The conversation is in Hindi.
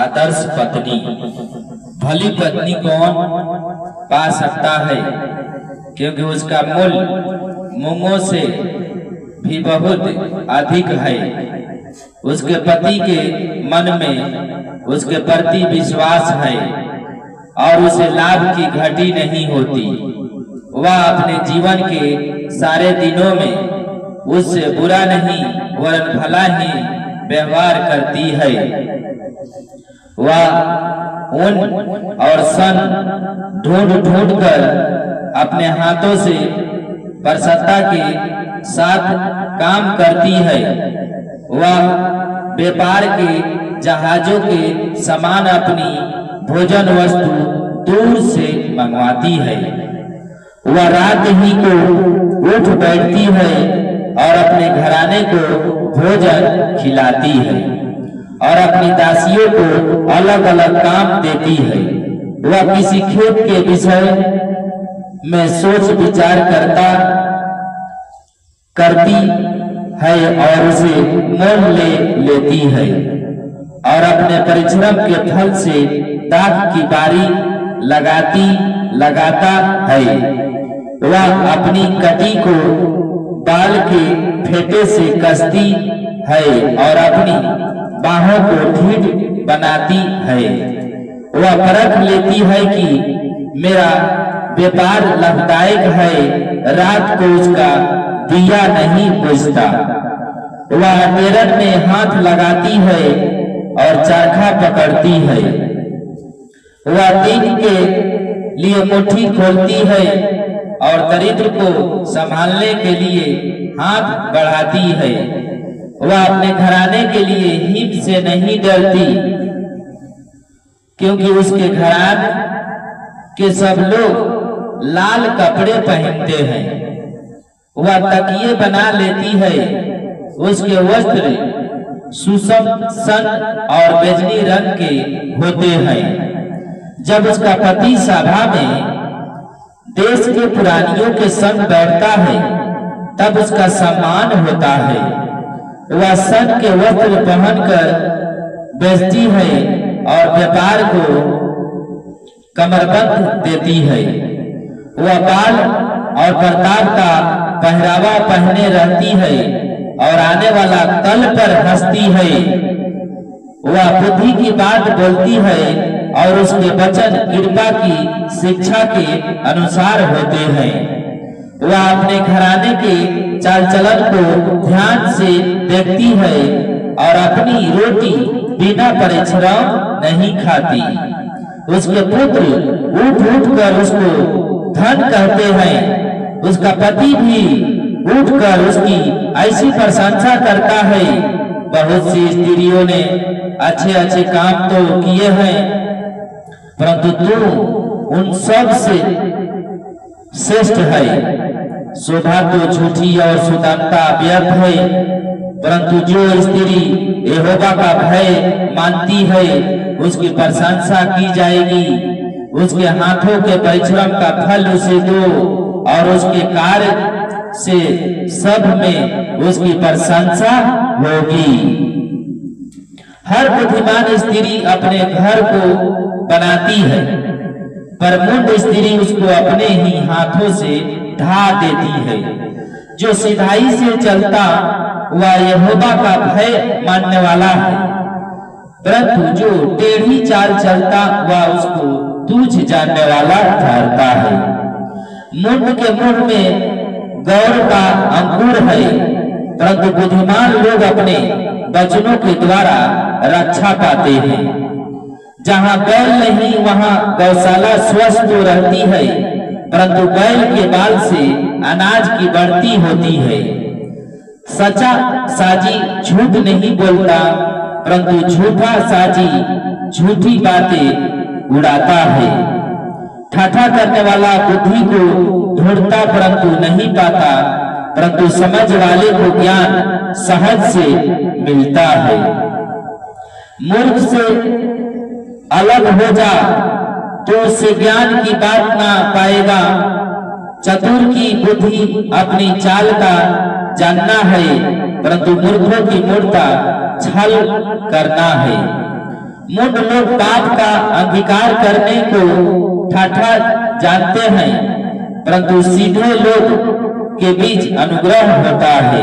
आदर्श पत्नी। भली पत्नी कौन पा सकता है, क्योंकि उसका मूल्य मूंगों से भी बहुत अधिक है। उसके पति के मन में उसके प्रति विश्वास है और उसे लाभ की घटी नहीं होती। वह अपने जीवन के सारे दिनों में उससे बुरा नहीं वरन भला ही व्यवहार करती है। वह ऊन और सन ढूंढ ढूंढ कर अपने हाथों से प्रसन्नता के साथ काम करती है। वह व्यापार के जहाजों के समान अपनी भोजन वस्तु दूर से मंगवाती है। वह रात ही को उठ बैठती है और अपने घराने को भोजन खिलाती है और अपनी दासियों को अलग अलग काम देती है। वह किसी खेत के विषय में सोच विचार करती है और उसे मोल ले लेती है और अपने परिश्रम के फल से दाख की बारी लगाता है। वह अपनी कटी को बाल के फेटे से कसती है और अपनी बाहों को ढीठ बनाती है। वह परख लेती है कि मेरा व्यापार लाभदायक है, रात को उसका दिया नहीं बुझता। वह अंधेरन में हाथ लगाती है और चरखा पकड़ती है। वह दिन के लिए मुट्ठी खोलती है और दरिद्र को संभालने के लिए हाथ बढ़ाती है। वह अपने घराने के लिए हिम से नहीं डरती, क्योंकि उसके घराने के सब लोग लाल कपड़े पहनते हैं। वह तकिए बना लेती है, उसके वस्त्र सुसम सन और बैंगनी रंग के होते हैं। जब उसका पति सभा में देश के पुरानियों के संग बैठता है तब उसका सम्मान होता है। वह सन के वस्त्र पहनकर बेचती है और व्यापार को कमरबंद देती है। वह बाल और प्रताप का पहरावा पहने रहती है और आने वाला कल पर हंसती है। वह बुद्धि की बात बोलती है और उसके वचन कृपा की शिक्षा के अनुसार होते हैं। वह अपने घराने के चाल चलन को ध्यान से देखती है और अपनी रोटी बिना परिश्रम नहीं खाती। उसके पुत्र उठ उठ कर उसको धन कहते हैं। उसका पति भी उठकर उसकी ऐसी प्रशंसा करता है। बहुत सी स्त्रियों ने अच्छे अच्छे काम तो किए हैं, परंतु तू उन सब से श्रेष्ठ है। शोभा तो झूठी और सुंदरता व्यर्थ है, परंतु जो स्त्री यहोवा का भय मानती है उसकी प्रशंसा की जाएगी। उसके हाथों के परिश्रम का फल उसे दो और उसके कार्य से सब में उसकी प्रशंसा होगी। हर बुद्धिमान स्त्री अपने घर को बनाती है, पर मूढ़ स्त्री उसको अपने ही हाथों से ढा देती है। जो सिधाई से चलता वह यहोवा का भय मानने वाला है, परंतु जो टेढ़ी चाल चलता वह उसको तुच्छ जानने वाला ठहरता है। मूढ़ के मुंह में गौर का अंकुर है, परंतु बुद्धिमान लोग अपने वचनों के द्वारा रक्षा पाते हैं। जहाँ बैल नहीं वहाँ गौशाला स्वस्थ तो रहती है, परंतु बैल के बाल से अनाज की बढ़ती होती है। सच्चा साजी झूठ नहीं बोलता, परंतु झूठा साजी झूठी बातें उड़ाता है। ठाठा करने वाला बुद्धि को ढूंढता परंतु नहीं पाता, परंतु समझ वाले को ज्ञान सहज से मिलता है। मूर्ख से अलग हो जा तो उससे ज्ञान की बात ना पाएगा। चतुर की बुद्धि अपनी चाल का जानना है, परंतु मूर्खों की मूर्खता छल करना है। मूढ़ लोग पाप का अंगीकार करने को ठाठा जानते हैं, परंतु सीधे लोग के बीच अनुग्रह होता है।